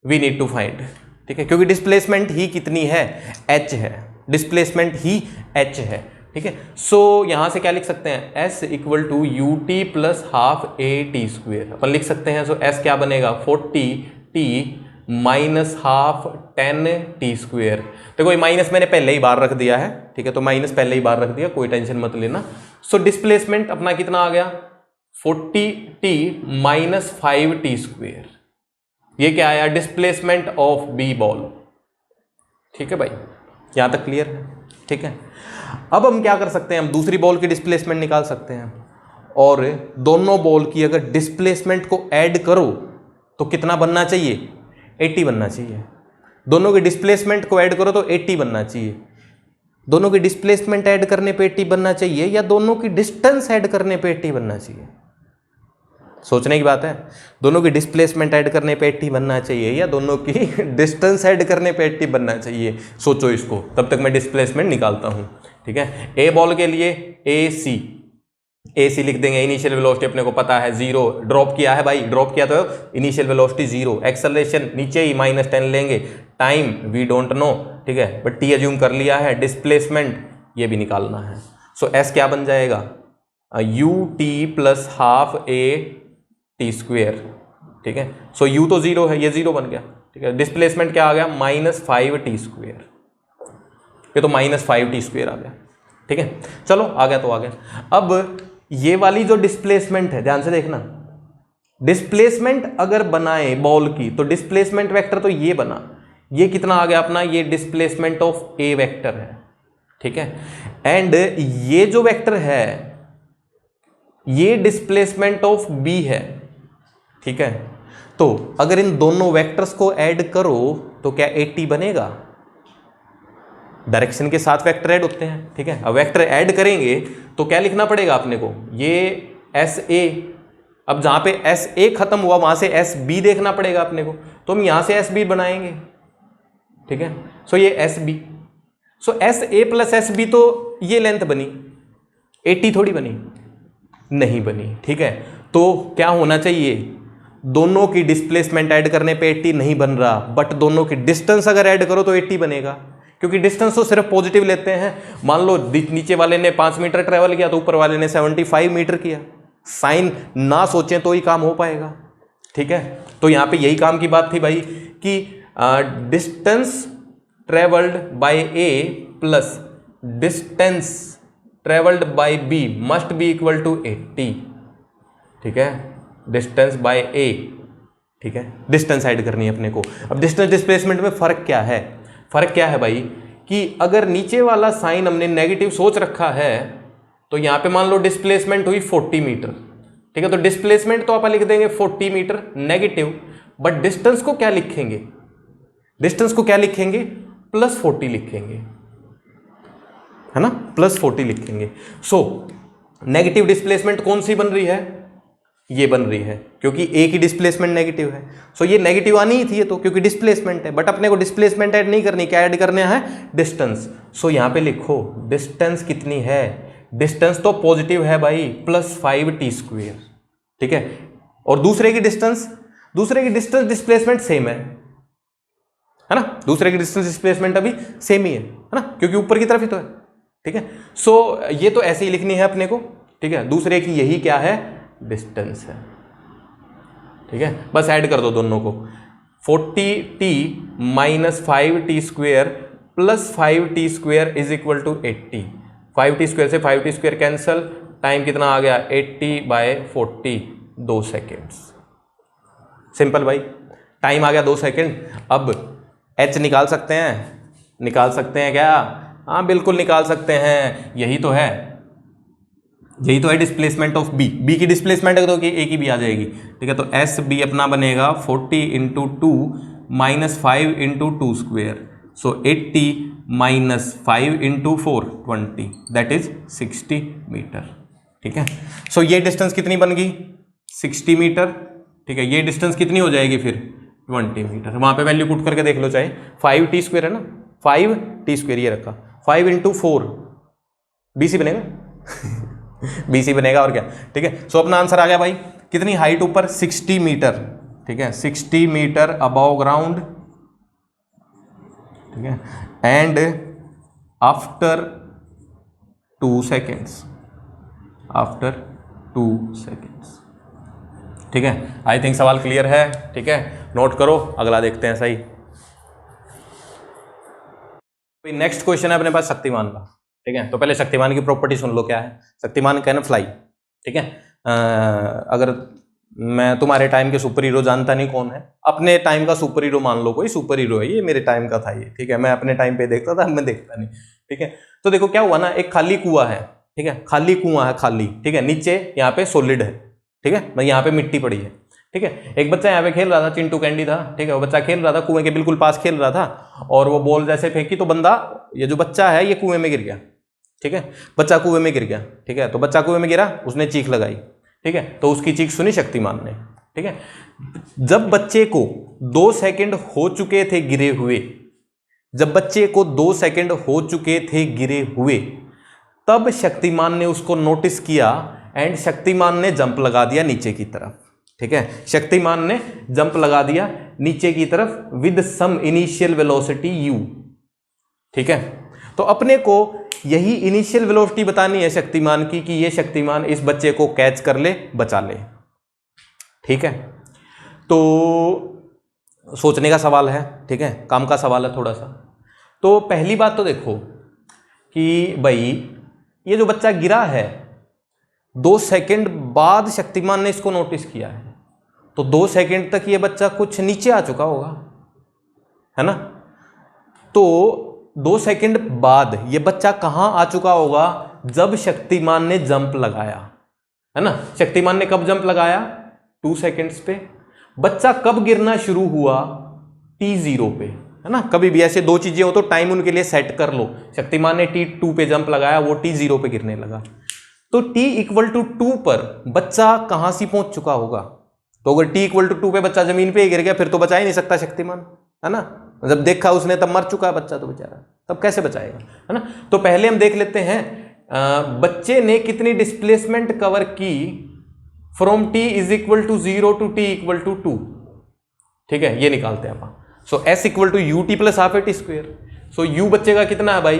we need to find, ठीक है, क्योंकि डिस्प्लेसमेंट ही कितनी है h है, डिस्प्लेसमेंट ही h है, ठीक है। सो यहाँ से क्या लिख सकते हैं, s equal to u t plus half a t square अपन लिख सकते हैं। सो s क्या बनेगा 40t minus half 10 t square. देखो ये माइनस मैंने पहले ही बार रख दिया है, ठीक है, तो माइनस पहले ही बार रख दिया, कोई टेंशन मत लेना। सो डिस्प्लेसमेंट अपना कितना आ गया 40t माइनस 5t स्क्वेयर, ये क्या आया? Displacement of B ball. ठीक है भाई, यहां तक क्लियर है? ठीक है, अब हम क्या कर सकते हैं, हम दूसरी बॉल की डिस्प्लेसमेंट निकाल सकते हैं, और दोनों बॉल की अगर डिस्प्लेसमेंट को ऐड करो तो कितना बनना चाहिए? 80 बनना चाहिए। दोनों की डिस्प्लेसमेंट को ऐड करो तो 80 बनना चाहिए। दोनों की डिस्प्लेसमेंट ऐड करने पे 80 बनना चाहिए, या दोनों की डिस्टेंस ऐड करने पे 80 बनना चाहिए? सोचने की बात है। दोनों की डिस्प्लेसमेंट ऐड करने पे 80 बनना चाहिए, या दोनों की डिस्टेंस ऐड करने पे 80 बनना चाहिए? सोचो इसको, तब तक मैं डिस्प्लेसमेंट निकालता हूं। ठीक है, ए बॉल के लिए ए सी लिख देंगे। इनिशियल वेलोसिटी अपने को पता है 0, ड्रॉप किया है भाई, ड्रॉप किया तो इनिशियल वेलोसिटी 0, एक्सेलरेशन नीचे ही -10 लेंगे, टाइम वी डोंट नो, ठीक है, बट टी अज्यूम कर लिया है, डिस्प्लेसमेंट ये भी निकालना है। सो एस क्या बन जाएगा? You t plus half a t square. ठीक है, सो यू तो 0 है, ये 0 बन गया। ठीक है, डिस्प्लेसमेंट क्या आ गया? -5t स्क्वेयर, ये तो -5t स्क्वेयर आ गया। ठीक है, चलो आ गया तो आ गया। अब ये वाली जो डिस्प्लेसमेंट है, ध्यान से देखना, डिस्प्लेसमेंट अगर बनाए बॉल की तो डिस्प्लेसमेंट वेक्टर तो ये बना, ये कितना आ गया अपना? ये डिस्प्लेसमेंट ऑफ ए वेक्टर है। ठीक है, एंड ये जो वेक्टर है ये डिस्प्लेसमेंट ऑफ बी है। ठीक है, तो अगर इन दोनों वेक्टर्स को ऐड करो तो क्या 80 बनेगा? डायरेक्शन के साथ वेक्टर ऐड होते हैं। ठीक है, अब वेक्टर ऐड करेंगे तो क्या लिखना पड़ेगा अपने को? ये एस ए, अब जहां पे एस ए खत्म हुआ वहां से एस बी देखना पड़ेगा अपने को, तो हम यहां से एस बी बनाएंगे। ठीक है, सो ये S B, so S A plus S B, तो ये लेंथ बनी, 80 थोड़ी बनी, नहीं बनी। ठीक है, तो क्या होना चाहिए? दोनों की डिस्प्लेसमेंट ऐड करने पे 80 नहीं बन रहा, बट दोनों की डिस्टेंस अगर ऐड करो तो 80 बनेगा, क्योंकि डिस्टेंस तो सिर्फ पॉजिटिव लेते हैं। मान लो नीचे वाले ने 5 मीटर ट्रेवल किया तो ऊपर वाले ने 75 मीटर किया, साइन ना सोचें तो ही काम हो पाएगा। ठीक है, तो यहां पे यही काम की बात थी भाई कि distance travelled by A plus distance travelled by B must be equal to 80। ठीक है, डिस्टेंस बाय ए, ठीक है, डिस्टेंस ऐड करनी है अपने को। अब डिस्टेंस डिस्प्लेसमेंट में फर्क क्या है? फर्क क्या है भाई कि अगर नीचे वाला साइन हमने नेगेटिव सोच रखा है तो यहां पे मान लो डिस्प्लेसमेंट हुई 40 मीटर। ठीक है, तो डिस्प्लेसमेंट तो आप लिख देंगे 40 मीटर नेगेटिव, बट डिस्टेंस को क्या लिखेंगे? डिस्टेंस को क्या लिखेंगे? +40 लिखेंगे, है ना, +40 लिखेंगे। सो नेगेटिव डिस्प्लेसमेंट कौन सी बन रही है? ये बन रही है, क्योंकि ए की डिस्प्लेसमेंट नेगेटिव है। सो ये नेगेटिव आनी ही थी ये तो, क्योंकि डिस्प्लेसमेंट है, बट अपने को डिस्प्लेसमेंट ऐड नहीं करनी, क्या ऐड करना है? डिस्टेंस। सो यहां पे लिखो डिस्टेंस कितनी है? डिस्टेंस तो पॉजिटिव है भाई, +5t स्क्वेयर। ठीक है, और दूसरे की डिस्टेंस डिस्प्लेसमेंट सेम है ना, दूसरे की डिस्टेंस डिस्प्लेसमेंट अभी सेम ही है ना, क्योंकि ऊपर की तरफ ही तो है। ठीक है, सो ये तो ऐसे ही लिखनी है अपने को। ठीक है, दूसरे की यही क्या है? डिस्टेंस है। ठीक है, बस ऐड कर दो दोनों को, 40t minus 5t square plus 5t square is equal to 80। 5t square से 5t स्क्वेयर कैंसल, टाइम कितना आ गया? 80/40, 2 सेकेंड्स। सिंपल भाई, टाइम आ गया 2 सेकेंड। अब h निकाल सकते हैं? निकाल सकते हैं क्या? हाँ बिल्कुल निकाल सकते हैं, यही तो है डिस्प्लेसमेंट ऑफ बी। बी की डिस्प्लेसमेंट है तो ए की भी आ जाएगी। ठीक है, तो एस बी अपना बनेगा 40 × 2 - 5 × 2 square, so 80 - 5 × 4 20, that is 60 metre. ठीक है, सो ये डिस्टेंस कितनी बन गई? 60 मीटर। ठीक है, ये डिस्टेंस कितनी हो जाएगी फिर? 20 मीटर। वहां पे वैल्यू पुट करके देख लो, चाहे 5t स्क्वेयर है ना, 5t स्क्वेयर ये रखा, 5 × 4 BC बनेगा BC बनेगा और क्या। ठीक है, सो अपना आंसर आ गया भाई, कितनी हाइट ऊपर? 60 मीटर। ठीक है, 60 मीटर अबव ग्राउंड। ठीक है, and after 2 seconds, after 2 seconds. ठीक है, आई थिंक सवाल क्लियर है। ठीक है, नोट करो, अगला देखते हैं। सही, नेक्स्ट क्वेश्चन है अपने पास शक्तिमान का। ठीक है, तो पहले शक्तिमान की प्रॉपर्टी सुन लो क्या है। Shaktimaan can fly. ठीक है, अगर मैं तुम्हारे टाइम के सुपर हीरो जानता नहीं कौन है, अपने टाइम का सुपर हीरो मान लो, कोई सुपर हीरो है, ये मेरे टाइम का था ये, ठीक है, मैं अपने टाइम पे देखता था, मैं देखता नहीं, ठीक है। तो देखो क्या हुआ ना, एक खाली कुआं है, ठीक है, खाली कुआं है, खाली, ठीक है, नीचे यहाँ पे सॉलिड है, ठीक है, मैं यहाँ पे मिट्टी पड़ी है, ठीक है। एक बच्चा यहाँ पे खेल रहा था, चिंटू कैंडी था, ठीक है, वो बच्चा खेल रहा था, कुएं के बिल्कुल पास खेल रहा था, और वो बॉल जैसे फेंकी तो बंदा, ये जो बच्चा है ये कुएं में गिर गया, ठीक है, बच्चा कुएं में गिर गया, ठीक है। तो बच्चा कुएं में गिरा, उसने चीख लगाई, ठीक है, तो उसकी चीख सुनी शक्तिमान ने, ठीक है। जब बच्चे को 2 सेकंड हो चुके थे गिरे हुए, जब बच्चे को 2 सेकंड हो चुके थे गिरे हुए, तब शक्तिमान ने उसको नोटिस किया एंड शक्तिमान ने जंप लगा दिया नीचे की तरफ, ठीक है, शक्तिमान ने जंप लगा दिया नीचे की तरफ with some initial velocity u, ठीक है। तो अपने को यही इनिशियल वेलोसिटी बतानी है शक्तिमान की, कि ये शक्तिमान इस बच्चे को कैच कर ले, बचा ले, ठीक है। तो सोचने का सवाल है, ठीक है, काम का सवाल है थोड़ा सा। तो पहली बात तो देखो कि भाई ये जो बच्चा गिरा है 2 सेकंड बाद शक्तिमान ने इसको नोटिस किया है, तो 2 सेकंड तक ये बच्चा कुछ नीचे आ चुका होगा, है ना। तो 2 सेकंड बाद ये बच्चा कहां आ चुका होगा, जब शक्तिमान ने जंप लगाया, है ना। शक्तिमान ने कब जंप लगाया, 2 सेकंड्स पे। बच्चा कब गिरना शुरू हुआ, t0 पे, है ना। कभी भी ऐसे 2 चीजें हो तो टाइम उनके लिए सेट कर लो। शक्तिमान ने t2 पे जंप लगाया, वो t0 पे गिरने लगा, तो t = 2 पर बच्चा कहां से पहुंच चुका होगा। तो अगर t = 2 पे बच्चा जमीन पे ही गिर गया, फिर तो बचा ही नहीं सकता शक्तिमान, है ना। जब देखा उसने तब मर चुका है बच्चा तो बेचारा, तब कैसे बचाएगा, है ना। तो पहले हम देख लेते हैं बच्चे ने कितनी डिस्प्लेसमेंट कवर की फ्रॉम t = 0 टू t = 2, ठीक है, ये निकालते हैं अपन। सो s = ut + ½ t²। सो u बच्चे का कितना है भाई,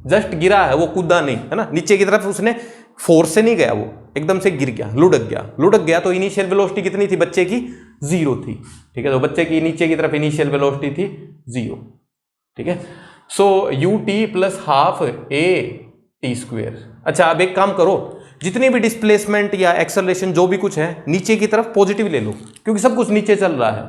जस्ट गिरा है, वो कूदा नहीं, है ना, नीचे की तरफ उसने फोर्स से नहीं गया, वो एकदम से गिर गया, लुढ़क गया। तो इनिशियल वेलोसिटी कितनी थी बच्चे की, 0 थी, ठीक है। तो बच्चे की नीचे की तरफ इनिशियल वेलोसिटी थी 0, ठीक है। सो ut + ½ a t²। अच्छा, अब एक काम करो, जितनी भी डिस्प्लेसमेंट या एक्सेलरेशन जो भी कुछ है नीचे की तरफ पॉजिटिव ले लो, क्योंकि सब कुछ नीचे चल रहा है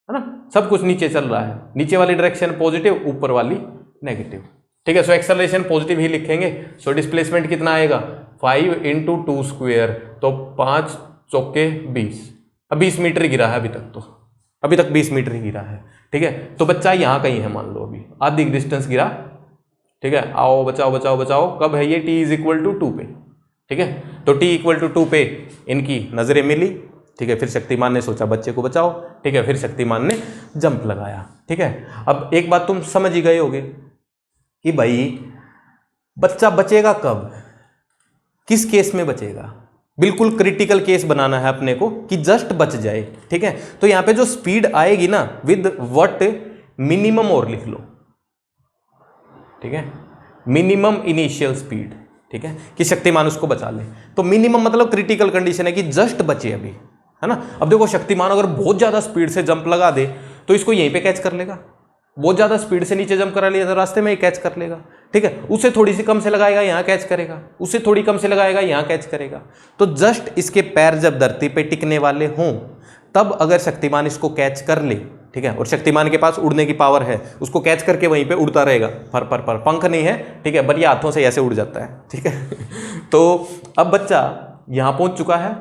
ना, सब कुछ नीचे चल रहा है। नीचे वाली डायरेक्शन पॉजिटिव, ऊपर वाली नेगेटिव, ठीक है। सो एक्सेलरेशन पॉजिटिव ही लिखेंगे। सो डिस्प्लेसमेंट कितना आएगा, 5 × 2², तो 5 चौके 20। अब 20 मीटर गिरा है अभी तक 20 मीटर ही गिरा है, ठीक है। तो बच्चा यहाँ कहीं है, मान लो अभी आधी डिस्टेंस गिरा, ठीक है। आओ बचाओ, कब है ये, t = 2 पे, ठीक है। तो t = 2 पे इनकी नजरें मिली, ठीक है। फिर शक्तिमान ने सोचा बच्चे को बचाओ, ठीक है, फिर शक्तिमान ने जंप लगाया, ठीक है। अब एक बात तुम समझ ही गए होगे कि भाई बच्चा बचेगा कब, किस केस में बचेगा। बिल्कुल क्रिटिकल केस बनाना है अपने को कि जस्ट बच जाए, ठीक है। तो यहां पे जो स्पीड आएगी ना, विद व्हाट मिनिमम और लिख लो, ठीक है, मिनिमम इनिशियल स्पीड, ठीक है, कि शक्तिमान उसको बचा ले। तो मिनिमम मतलब क्रिटिकल कंडीशन है कि जस्ट बचे अभी, है ना। अब देखो शक्तिमान अगर बहुत ज्यादा स्पीड से जंप लगा दे तो इसको यहीं पे कैच कर लेगा, बहुत ज्यादा स्पीड से नीचे जंप करा लिया तो रास्ते में ही कैच कर लेगा, ठीक है। उससे थोड़ी सी कम से लगाएगा, यहाँ कैच करेगा, उससे थोड़ी कम से लगाएगा, यहाँ कैच करेगा। तो जस्ट इसके पैर जब धरती पे टिकने वाले हों तब अगर शक्तिमान इसको कैच कर ले, ठीक है, और शक्तिमान के पास उड़ने की पावर है, उसको कैच करके वहीं पे उड़ता रहेगा, पर पंख नहीं है, ठीक है, बढ़िया हाथों से ऐसे उड़ जाता है, ठीक है। तो अब बच्चा यहाँ पहुंच चुका है,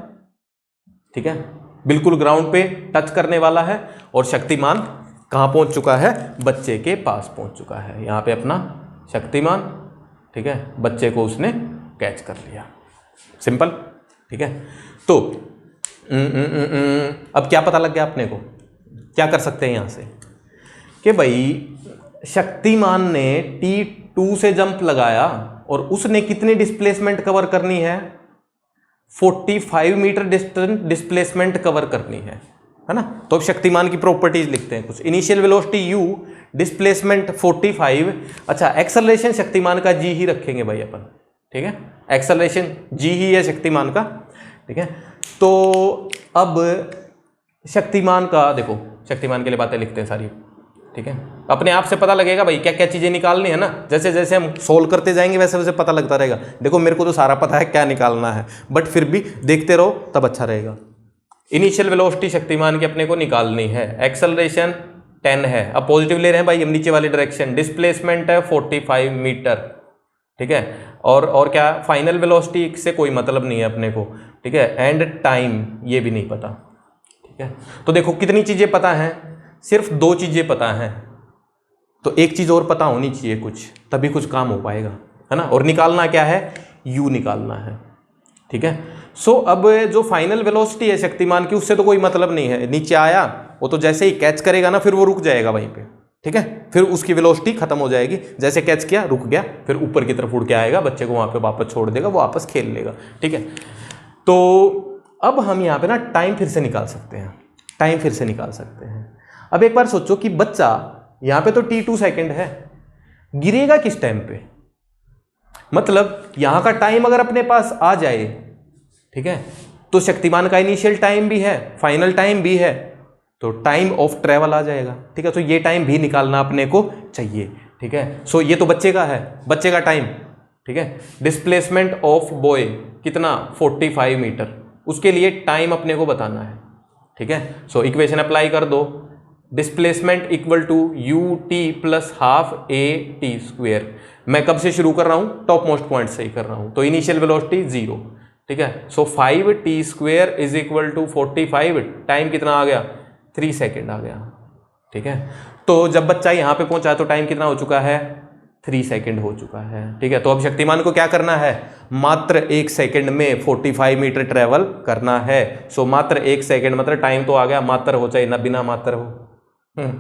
ठीक है, बिल्कुल ग्राउंड पे टच करने वाला है, और शक्तिमान कहाँ पहुंच चुका है, बच्चे के पास पहुंच चुका है। यहाँ पे अपना शक्तिमान, ठीक है, बच्चे को उसने कैच कर लिया, सिंपल, ठीक है। तो अब क्या पता लग गया अपने को, क्या कर सकते हैं यहाँ से कि भाई शक्तिमान ने t2 से जंप लगाया और उसने कितनी डिस्प्लेसमेंट कवर करनी है, 45 मीटर डिस्प्लेसमेंट कवर करनी है ना। तो अब शक्तिमान की प्रॉपर्टीज लिखते हैं कुछ। Initial velocity u, displacement 45। अच्छा, एक्सेलरेशन शक्तिमान का g ही रखेंगे भाई अपन, ठीक है, एक्सेलरेशन g ही है शक्तिमान का, ठीक है। तो अब शक्तिमान का देखो, शक्तिमान के लिए बातें लिखते हैं सारी, ठीक ठीक है, अपने आप से पता लगेगा भाई क्या क्या चीज़ें निकालनी है ना, जैसे जैसे हम सोल्व करते जाएंगे वैसे वैसे पता लगता रहेगा। देखो मेरे को तो सारा पता है क्या निकालना है, बट फिर भी देखते रहो तब अच्छा रहेगा। इनिशियल वेलोसिटी शक्तिमान की अपने को निकालनी है, एक्सेलरेशन 10 है, अब पॉजिटिव ले रहे हैं भाई हम नीचे वाली डायरेक्शन, डिस्प्लेसमेंट है 45 मीटर, ठीक है, और क्या, फाइनल वेलोसिटी से कोई मतलब नहीं है अपने को, ठीक है, एंड टाइम ये भी नहीं पता, ठीक है। तो देखो कितनी चीज़ें पता हैं, सिर्फ 2 चीज़ें पता हैं, तो एक चीज़ और पता होनी चाहिए कुछ, तभी कुछ काम हो पाएगा, है ना। और निकालना क्या है, u निकालना है, ठीक है। सो अब जो फाइनल वेलोसिटी है शक्तिमान की उससे तो कोई मतलब नहीं है, नीचे आया वो तो जैसे ही कैच करेगा ना फिर वो रुक जाएगा वहीं पे, ठीक है, फिर उसकी वेलोसिटी खत्म हो जाएगी, जैसे कैच किया रुक गया, फिर ऊपर की तरफ उड़ के आएगा, बच्चे को वहाँ पे वापस छोड़ देगा, वो वापस खेल लेगा, ठीक है। तो अब हम यहाँ पे ना टाइम फिर से निकाल सकते हैं, टाइम फिर से निकाल सकते हैं। अब एक बार सोचो कि बच्चा यहाँ पे तो t2 सेकेंड है, गिरेगा किस टाइम पे, मतलब यहाँ का टाइम अगर अपने पास आ जाए, ठीक है, तो शक्तिमान का इनिशियल टाइम भी है, फाइनल टाइम भी है, तो टाइम ऑफ ट्रेवल आ जाएगा, ठीक है। तो ये टाइम भी निकालना अपने को चाहिए, ठीक है। सो ये तो बच्चे का है, बच्चे का टाइम, ठीक है। डिस्प्लेसमेंट ऑफ बॉय कितना 45 मीटर, उसके लिए टाइम अपने को बताना है, ठीक है। सो इक्वेशन अप्लाई कर दो, displacement equal to u t plus half a t square. मैं कब से शुरू कर रहा हूँ, टॉप मोस्ट पॉइंट से ही कर रहा हूँ, तो इनिशियल वेलोसिटी 0, ठीक है। So 5t square is equal to 45, time कितना आ गया 3 सेकेंड आ गया, ठीक है। तो जब बच्चा यहाँ पे पहुंचा तो टाइम कितना हो चुका है 3 सेकेंड हो चुका है, ठीक है। तो अब शक्तिमान को क्या करना है, मात्र 1 सेकेंड में 45 मीटर ट्रेवल करना है। सो मात्र 1 सेकेंड मतलब टाइम तो आ गया, मात्र हो चाहे ना बिना मात्र हो,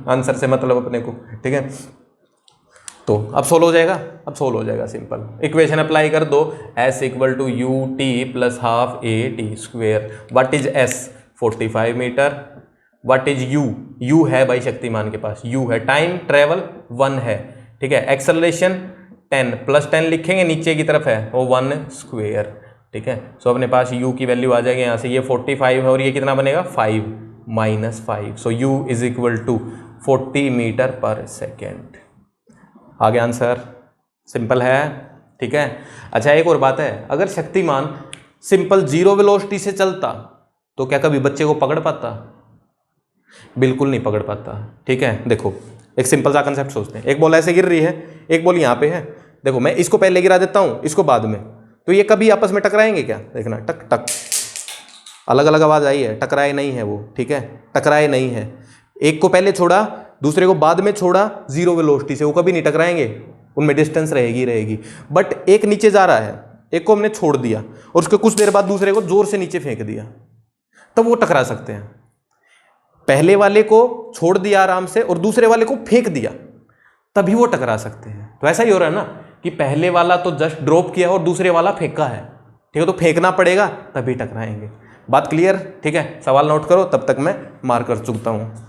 आंसर से मतलब अपने को, ठीक है। तो अब सोल्व हो जाएगा, अब सोल्व हो जाएगा सिंपल, इक्वेशन अप्लाई कर दो, s equal to u t plus half a t square, what is s 45 metre, what is u है भाई शक्तिमान के पास, u है, टाइम ट्रेवल 1 है, ठीक है, एक्सेलरेशन 10 प्लस 10 लिखेंगे नीचे की तरफ है वो 1 स्क्वेयर, ठीक है। सो अपने पास u की वैल्यू आ जाएगी यहाँ से, ये 45 है और ये कितना बनेगा 5 minus 5, so u is equal to 40 metre per second. आगे आंसर सिंपल है, ठीक है। अच्छा एक और बात है, अगर शक्तिमान सिंपल 0 वेलोसिटी से चलता तो क्या कभी बच्चे को पकड़ पाता, बिल्कुल नहीं पकड़ पाता, ठीक है। देखो एक सिंपल सा कंसेप्ट सोचते हैं, एक बॉल ऐसे गिर रही है, एक बॉल यहाँ पे है, देखो मैं इसको पहले गिरा देता हूँ, इसको बाद में, तो ये कभी आपस में टकराएंगे क्या, देखना टक टक, अलग अलग आवाज आई है, टकराए नहीं है वो, ठीक है, टकराए नहीं है। एक को पहले छोड़ा दूसरे को बाद में छोड़ा 0 वेलोसिटी से, वो कभी नहीं टकराएंगे, उनमें डिस्टेंस रहेगी रहेगी। बट एक नीचे जा रहा है, एक को हमने छोड़ दिया और उसके कुछ देर बाद दूसरे को जोर से नीचे फेंक दिया, तब वो टकरा सकते हैं। पहले वाले को छोड़ दिया आराम से और दूसरे वाले को फेंक दिया, तभी वो टकरा सकते हैं। तो ऐसा ही हो रहा है ना कि पहले वाला तो जस्ट ड्रॉप किया और दूसरे वाला फेंका है, ठीक है, तो फेंकना पड़ेगा तभी टकराएंगे। बात क्लियर, ठीक है। सवाल नोट करो, तब तक मैं मार्क कर चुकता हूं।